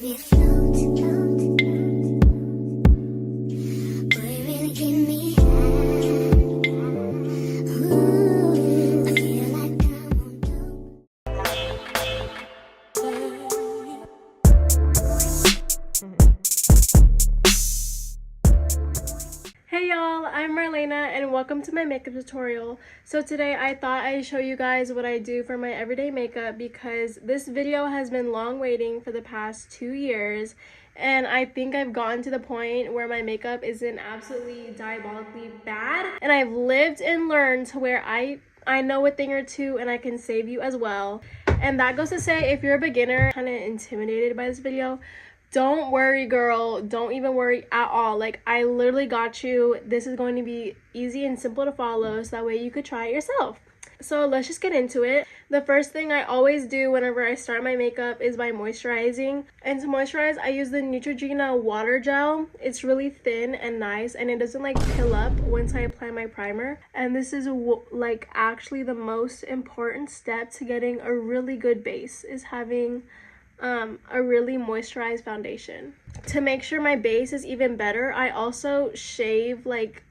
me float, float, boy, you really give me hand. Ooh, I feel like I won't do. Hey y'all, I'm Marlena and welcome to my makeup tutorial. So today I thought I'd show you guys what I do for my everyday makeup because this video has been long waiting for the past 2 years and I think I've gotten to the point where my makeup isn't absolutely diabolically bad, and I've lived and learned to where I know a thing or two and I can save you as well. And that goes to say, if you're a beginner kind of intimidated by this video, don't worry, girl. Don't even worry at all. Like, I literally got you. This is going to be easy and simple to follow, so that way you could try it yourself. So let's just get into it. The first thing I always do whenever I start my makeup is by moisturizing. And to moisturize, I use the Neutrogena water gel. It's really thin and nice, and it doesn't like pill up once I apply my primer. And this is like actually the most important step to getting a really good base, is having a really moisturized foundation. To make sure my base is even better, I also shave, like,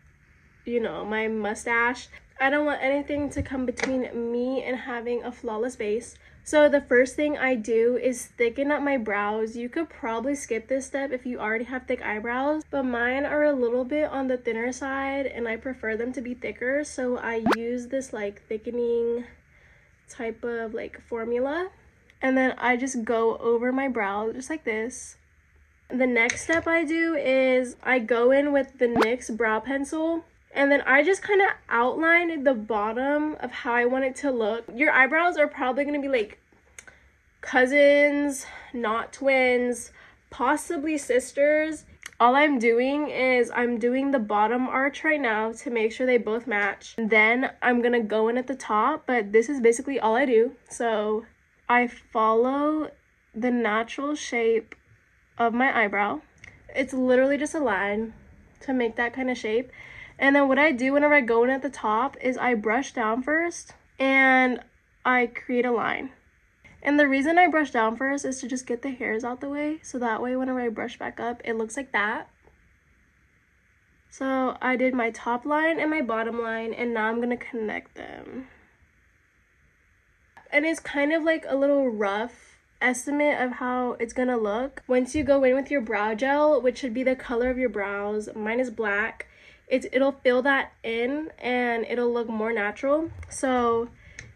you know, my mustache. I don't want anything to come between me and having a flawless base. So the first thing I do is thicken up my brows. You could probably skip this step if you already have thick eyebrows, but mine are a little bit on the thinner side and I prefer them to be thicker, so I use this like thickening type of like formula. And then I just go over my brows just like this. The next step I do is I go in with the NYX brow pencil, and then I just kind of outline the bottom of how I want it to look. Your eyebrows are probably going to be like cousins, not twins, possibly sisters. All I'm doing is I'm doing the bottom arch right now to make sure they both match. Then I'm going to go in at the top, but this is basically all I do. So I follow the natural shape of my eyebrow. It's literally just a line to make that kind of shape. And then what I do whenever I go in at the top is I brush down first and I create a line. And the reason I brush down first is to just get the hairs out the way, so that way whenever I brush back up, it looks like that. So I did my top line and my bottom line, and now I'm gonna connect them. And it's kind of like a little rough estimate of how it's gonna look. Once you go in with your brow gel, which should be the color of your brows, mine is black, it'll fill that in and it'll look more natural. So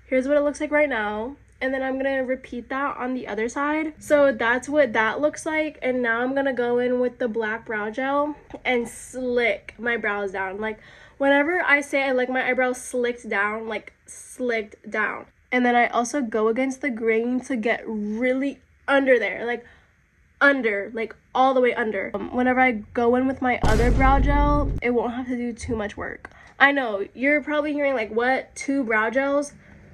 here's what it looks like right now, and then I'm gonna repeat that on the other side. So that's what that looks like, and now I'm gonna go in with the black brow gel and slick my brows down. Like, whenever I say I like my eyebrows slicked down, like slicked down. And then I also go against the grain to get really under there, like under, like all the way under. Whenever I go in with my other brow gel, it won't have to do too much work. I know, you're probably hearing like, what, 2 brow gels?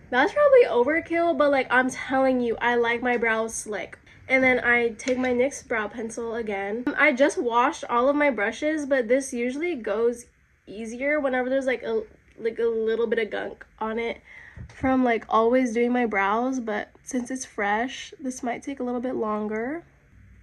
That's probably overkill, but like, I'm telling you, I like my brows slick. And then I take my NYX brow pencil again. I just washed all of my brushes, but this usually goes easier whenever there's like a little bit of gunk on it from like always doing my brows. But since it's fresh, this might take a little bit longer.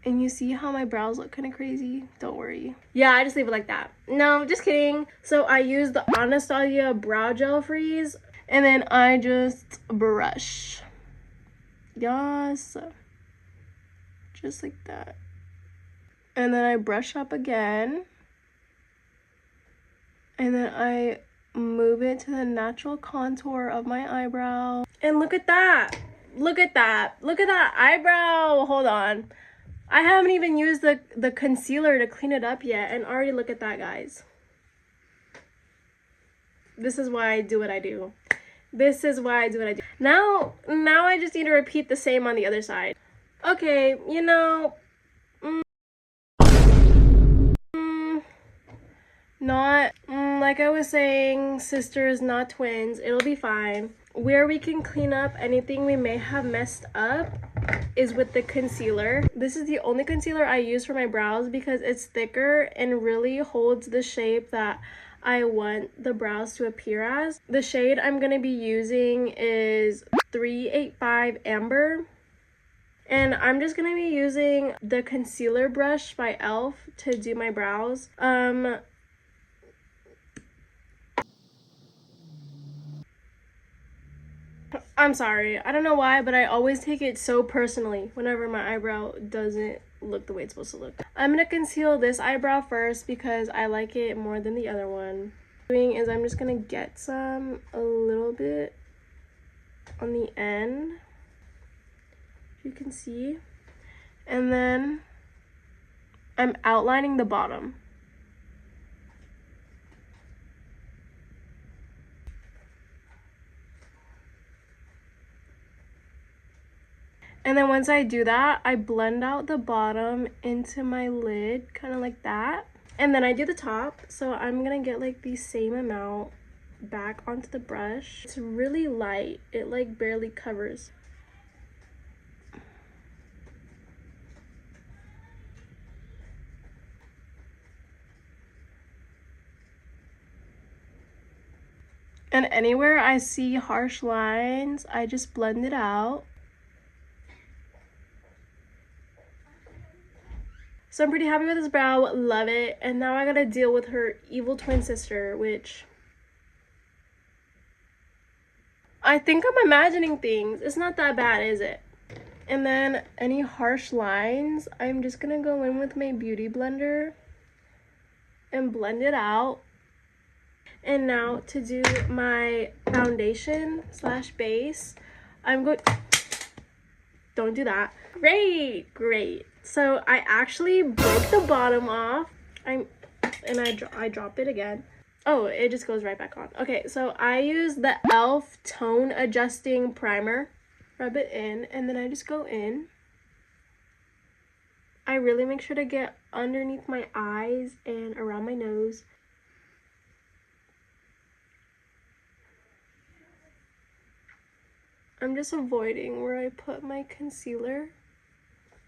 And you see how my brows look kind of crazy? Don't worry. Yeah, I just leave it like that. No, just kidding. So I use the Anastasia brow gel freeze, and then I just brush. Yes, just like that. And then I brush up again, and then I move it to the natural contour of my eyebrow. And look at that. Look at that. Look at that eyebrow. Hold on. I haven't even used the concealer to clean it up yet, and already look at that, guys. This is why I do what I do. This is why I do what I do. Now I just need to repeat the same on the other side. Okay, you know, not like I was saying, sisters, not twins. It'll be fine. Where we can clean up anything we may have messed up is with the concealer. This is the only concealer I use for my brows because it's thicker and really holds the shape that I want the brows to appear as. The shade I'm going to be using is 385 Amber. And I'm just gonna be using the concealer brush by e.l.f. to do my brows. I'm sorry, I don't know why, but I always take it so personally whenever my eyebrow doesn't look the way it's supposed to look. I'm gonna conceal this eyebrow first because I like it more than the other one. What I'm doing is I'm just gonna get some a little bit on the end, if you can see, and then I'm outlining the bottom. And then once I do that, I blend out the bottom into my lid, kind of like that. And then I do the top, so I'm gonna get like the same amount back onto the brush. It's really light, it like barely covers. And anywhere I see harsh lines, I just blend it out. So I'm pretty happy with this brow, love it. And now I gotta deal with her evil twin sister, which I think I'm imagining things. It's not that bad, is it? And then any harsh lines, I'm just gonna go in with my beauty blender and blend it out. And now to do my foundation slash base, I'm going, don't do that. Great. So I actually broke the bottom off. I drop it again. Oh, it just goes right back on. Okay, so I use the e.l.f. tone adjusting primer. Rub it in, and then I just go in. I really make sure to get underneath my eyes and around my nose. I'm just avoiding where I put my concealer.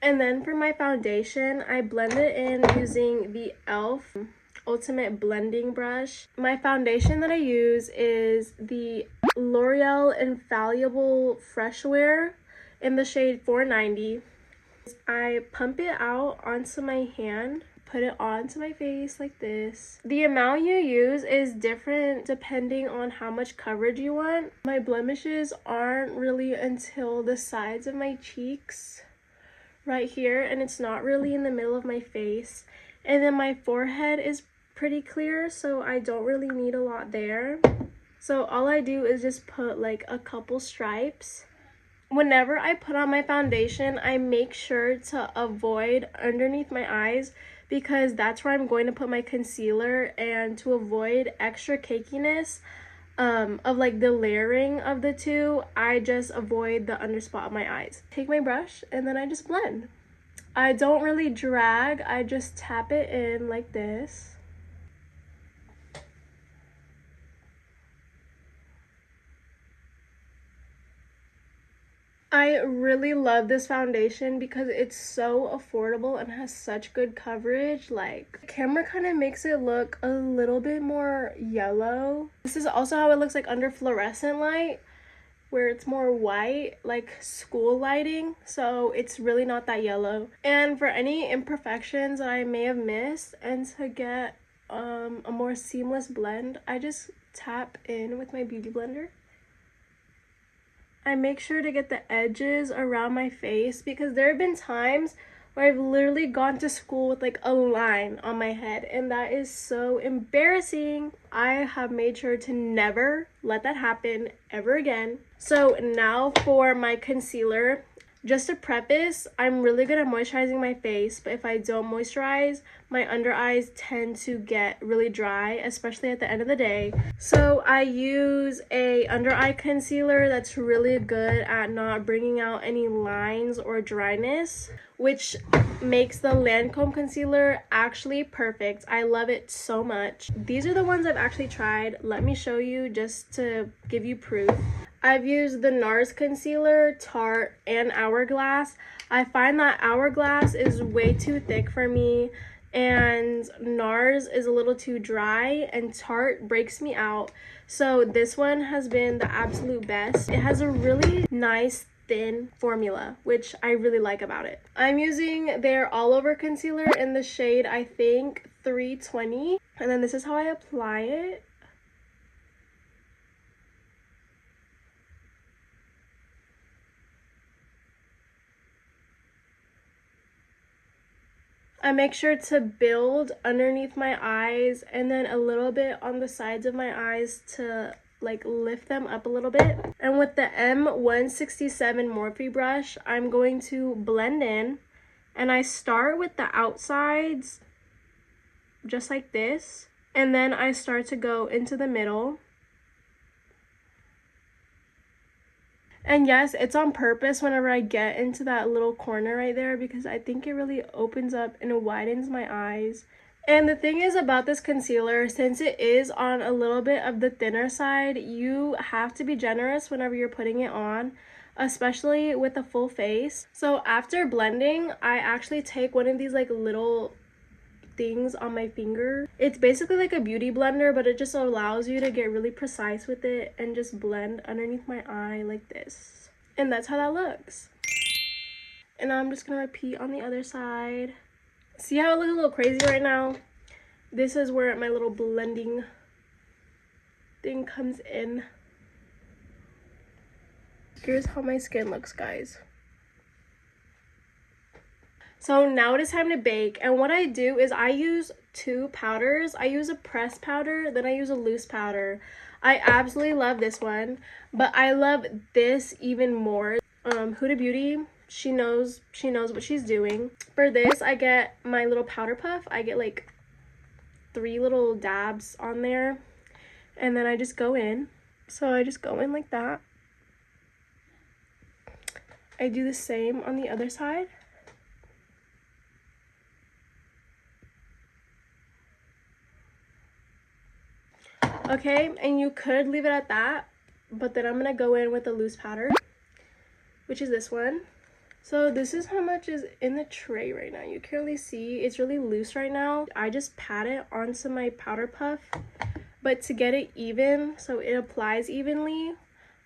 And then for my foundation, I blend it in using the e.l.f. Ultimate Blending Brush. My foundation that I use is the L'Oreal Infallible Fresh Wear in the shade 490. I pump it out onto my hand, put it onto my face like this. The amount you use is different depending on how much coverage you want. My blemishes aren't really until the sides of my cheeks right here, and it's not really in the middle of my face. And then my forehead is pretty clear, so I don't really need a lot there. So all I do is just put like a couple stripes. Whenever I put on my foundation, I make sure to avoid underneath my eyes because that's where I'm going to put my concealer, and to avoid extra cakiness of like the layering of the two, I just avoid the underspot of my eyes. Take my brush and then I just blend. I don't really drag, I just tap it in like this. I really love this foundation because it's so affordable and has such good coverage. Like, the camera kind of makes it look a little bit more yellow. This is also how it looks like under fluorescent light, where it's more white, like school lighting, so it's really not that yellow. And for any imperfections that I may have missed, and to get a more seamless blend, I just tap in with my beauty blender. I make sure to get the edges around my face because there have been times where I've literally gone to school with like a line on my head, and that is so embarrassing. I have made sure to never let that happen ever again. So now for my concealer. Just to preface, I'm really good at moisturizing my face, but if I don't moisturize, my under eyes tend to get really dry, especially at the end of the day. So I use a under eye concealer that's really good at not bringing out any lines or dryness, which makes the Lancome concealer actually perfect. I love it so much. These are the ones I've actually tried. Let me show you just to give you proof. I've used the NARS concealer, Tarte, and Hourglass. I find that Hourglass is way too thick for me, and NARS is a little too dry, and Tarte breaks me out. So this one has been the absolute best. It has a really nice thin formula, which I really like about it. I'm using their all over concealer in the shade, I think 320, and then this is how I apply it. I make sure to build underneath my eyes and then a little bit on the sides of my eyes to like lift them up a little bit. And with the M167 Morphe brush, I'm going to blend in, and I start with the outsides just like this, and then I start to go into the middle. And yes, it's on purpose whenever I get into that little corner right there, because I think it really opens up and widens my eyes. And the thing is about this concealer, since it is on a little bit of the thinner side, you have to be generous whenever you're putting it on, especially with a full face. So after blending, I actually take one of these like little things on my finger. It's basically like a beauty blender, but it just allows you to get really precise with it and just blend underneath my eye like this. And that's how that looks. And now I'm just gonna repeat on the other side. See how it looks a little crazy right now? This is where my little blending thing comes in. Here's how my skin looks, guys. So now it is time to bake, and what I do is I use two powders. I use a pressed powder, then I use a loose powder. I absolutely love this one, but I love this even more. Huda Beauty, she knows what she's doing. For this, I get my little powder puff. I get like 3 little dabs on there, and then I just go in. So I just go in like that. I do the same on the other side. Okay, and you could leave it at that, but then I'm gonna go in with the loose powder, which is this one. So this is how much is in the tray right now. You can really see it's really loose right now. I just pat it onto my powder puff, but to get it even, so it applies evenly,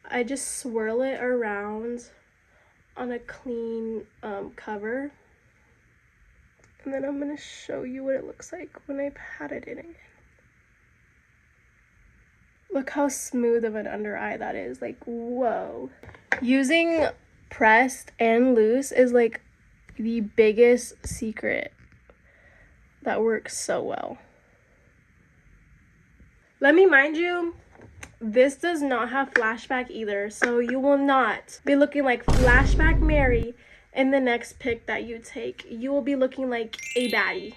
I just swirl it around on a clean cover. And then I'm gonna show you what it looks like when I pat it in again. Look how smooth of an under eye that is. Like, whoa. Using pressed and loose is like the biggest secret that works so well. Let me mind you, this does not have flashback either, so you will not be looking like Flashback Mary in the next pic that you take. You will be looking like a baddie.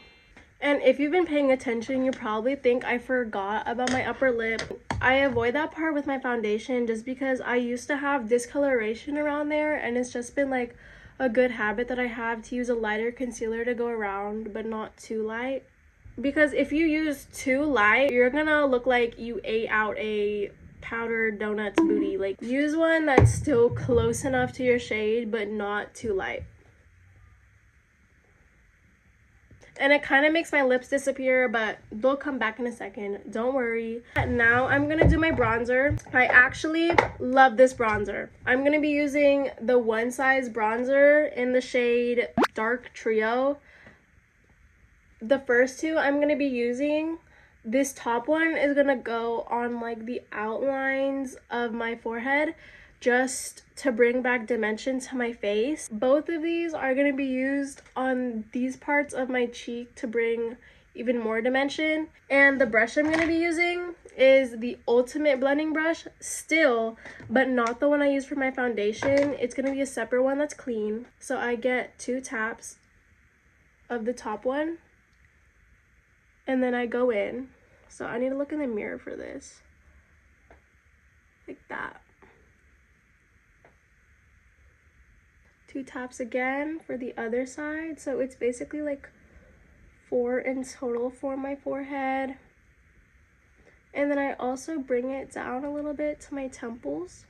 And if you've been paying attention, you probably think I forgot about my upper lip. I avoid that part with my foundation just because I used to have discoloration around there, and it's just been like a good habit that I have to use a lighter concealer to go around, but not too light. Because if you use too light, you're gonna look like you ate out a powdered donuts booty. Like, use one that's still close enough to your shade, but not too light. And it kind of makes my lips disappear, but they'll come back in a second. Don't worry. Now I'm going to do my bronzer. I actually love this bronzer. I'm going to be using the One Size bronzer in the shade Dark Trio. The first two I'm going to be using. This top one is going to go on like the outlines of my forehead, just to bring back dimension to my face. Both of these are going to be used on these parts of my cheek to bring even more dimension. And the brush I'm going to be using is the Ultimate Blending Brush still, but not the one I use for my foundation. It's going to be a separate one that's clean. So I get 2 taps of the top one, and then I go in. So I need to look in the mirror for this. Like that. 2 taps again for the other side. So it's basically like 4 in total for my forehead. And then I also bring it down a little bit to my temples.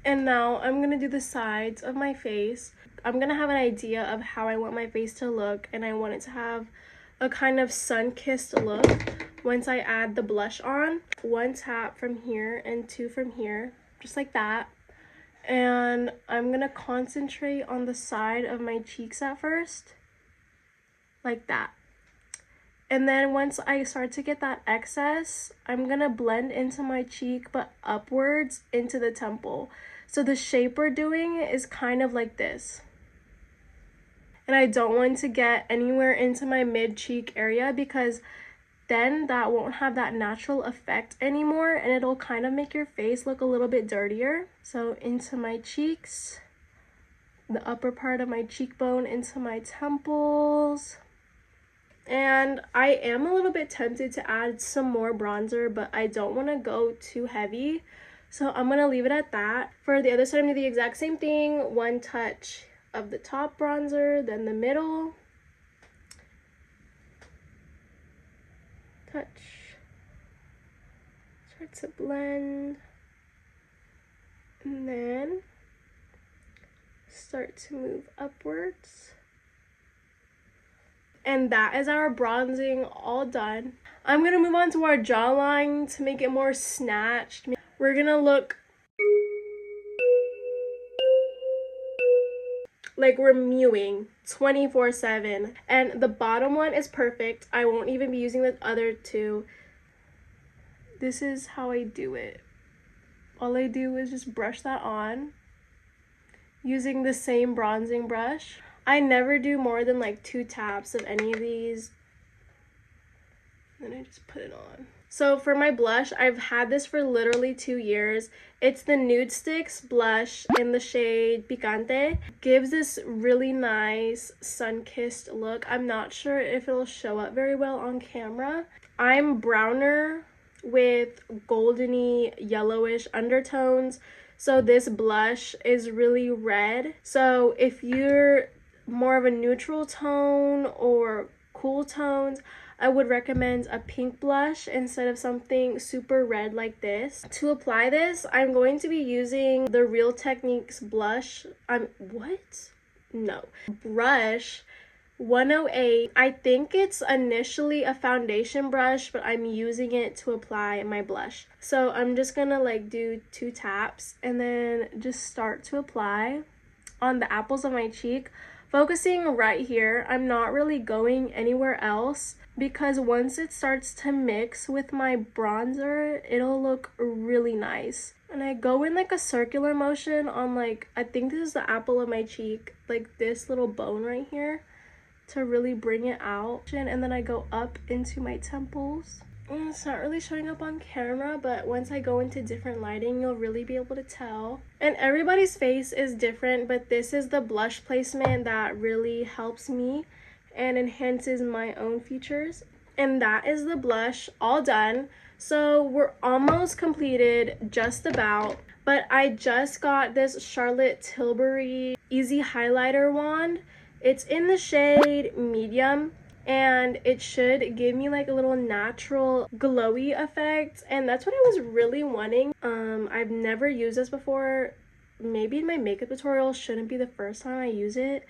And now I'm going to do the sides of my face. I'm going to have an idea of how I want my face to look, and I want it to have a kind of sun-kissed look once I add the blush on. 1 tap from here and 2 from here, just like that. And I'm gonna concentrate on the side of my cheeks at first, like that. And then once I start to get that excess, I'm gonna blend into my cheek but upwards into the temple. So the shape we're doing is kind of like this. And I don't want to get anywhere into my mid cheek area because then that won't have that natural effect anymore and it'll kind of make your face look a little bit dirtier. So into my cheeks, the upper part of my cheekbone, into my temples. And I am a little bit tempted to add some more bronzer, but I don't want to go too heavy. So I'm going to leave it at that. For the other side, I'm going to do the exact same thing. One touch of the top bronzer, then the middle. Touch. Start to blend. And then start to move upwards. And that is our bronzing all done. I'm going to move on to our jawline to make it more snatched. We're going to look like we're mewing 24/7. And the bottom one is perfect. I won't even be using the other two. This is how I do it. All I do is just brush that on using the same bronzing brush. I never do more than like 2 taps of any of these. Then I just put it on. So for my blush, I've had this for literally 2 years. It's the NUDESTIX blush in the shade Picante. Gives this really nice sun-kissed look. I'm not sure if it'll show up very well on camera. I'm browner with goldeny yellowish undertones. So this blush is really red. So if you're more of a neutral tone or cool tones, I would recommend a pink blush instead of something super red like this. To apply this, I'm going to be using the Real Techniques blush. Brush 108. I think it's initially a foundation brush, but I'm using it to apply my blush. So I'm just gonna like do 2 taps and then just start to apply on the apples of my cheek, focusing right here. I'm not really going anywhere else because once it starts to mix with my bronzer, it'll look really nice. And I go in like a circular motion on like, I think this is the apple of my cheek, like this little bone right here, to really bring it out. And then I go up into my temples. And it's not really showing up on camera, but once I go into different lighting, you'll really be able to tell. And everybody's face is different, but this is the blush placement that really helps me and enhances my own features. And that is the blush all done. So we're almost completed, just about. But I just got this Charlotte Tilbury Easy Highlighter Wand. It's in the shade medium, and it should give me like a little natural glowy effect, and that's what I was really wanting. I've never used this before. Maybe in my makeup tutorial shouldn't be the first time I use it,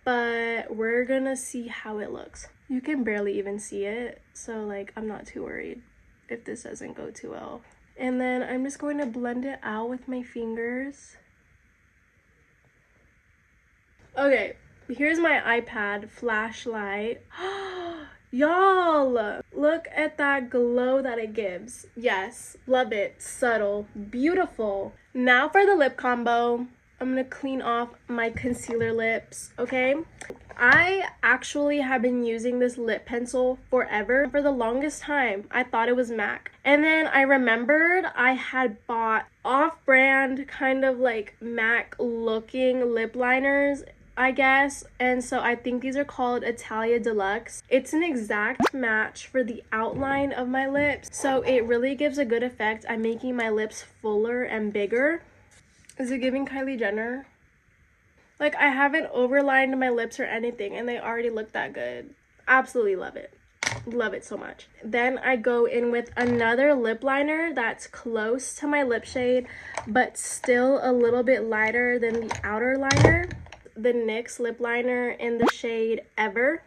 but we're gonna see how it looks. You can barely even see it, so like I'm not too worried if this doesn't go too well. And then I'm just going to blend it out with my fingers. Okay, here's my iPad flashlight. Y'all, look at that glow that it gives. Yes, love it. Subtle, beautiful. Now for the lip combo. I'm gonna clean off my concealer lips, okay? I actually have been using this lip pencil forever. For the longest time, I thought it was MAC. And then I remembered I had bought off-brand kind of like MAC looking lip liners, I guess, and so I think these are called Italia Deluxe. It's an exact match for the outline of my lips, so it really gives a good effect at making my lips fuller and bigger. Is it giving Kylie Jenner? Like, I haven't overlined my lips or anything and they already look that good. Absolutely love it. Love it so much. Then I go in with another lip liner that's close to my lip shade but still a little bit lighter than the outer liner. The NYX lip liner in the shade Ever.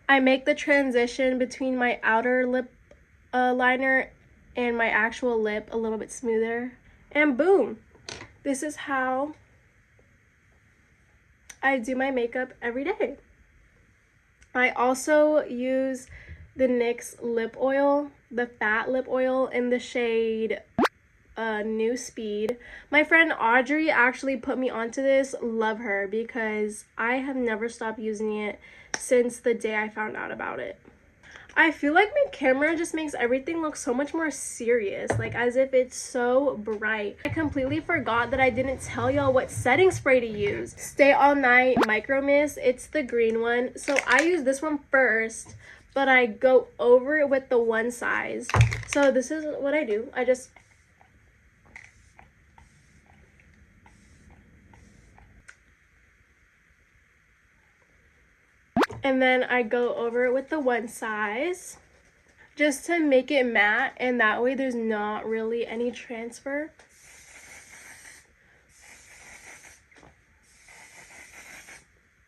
I make the transition between my outer lip liner and my actual lip a little bit smoother, And boom, this is how I do my makeup every day. I also use the NYX lip oil, the fat lip oil in the shade New Speed. My friend Audrey actually put me onto this. Love her, because I have never stopped using it since the day I found out about it. I feel like my camera just makes everything look so much more serious, like as if it's so bright. I completely forgot that I didn't tell y'all what setting spray to use. Stay All Night Micro Mist, it's the green one. So I use this one first, but I go over it with the one size. So this is what I do. I just and then I go over it with the one size just to make it matte, and that way there's not really any transfer.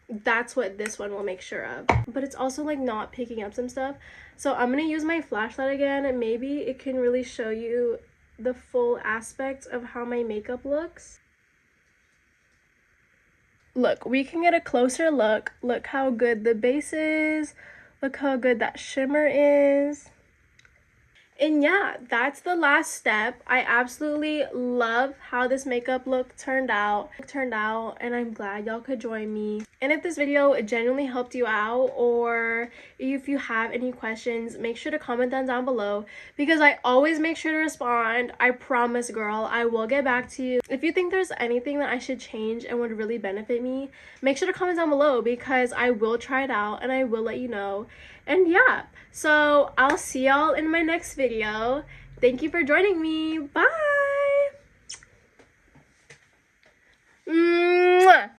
That's what this one will make sure of, but it's also like not picking up some stuff. So I'm gonna use my flashlight again, and maybe it can really show you the full aspect of how my makeup looks. Look, we can get a closer look. Look how good the base is. Look how good that shimmer is. And yeah, that's the last step. I absolutely love how this makeup look turned out, and I'm glad y'all could join me. And if this video genuinely helped you out, or if you have any questions, make sure to comment them down below, because I always make sure to respond. I promise, girl, I will get back to you. If you think there's anything that I should change and would really benefit me, make sure to comment down below, because I will try it out and I will let you know. And yeah, so I'll see y'all in my next video. Thank you for joining me. Bye. Mwah.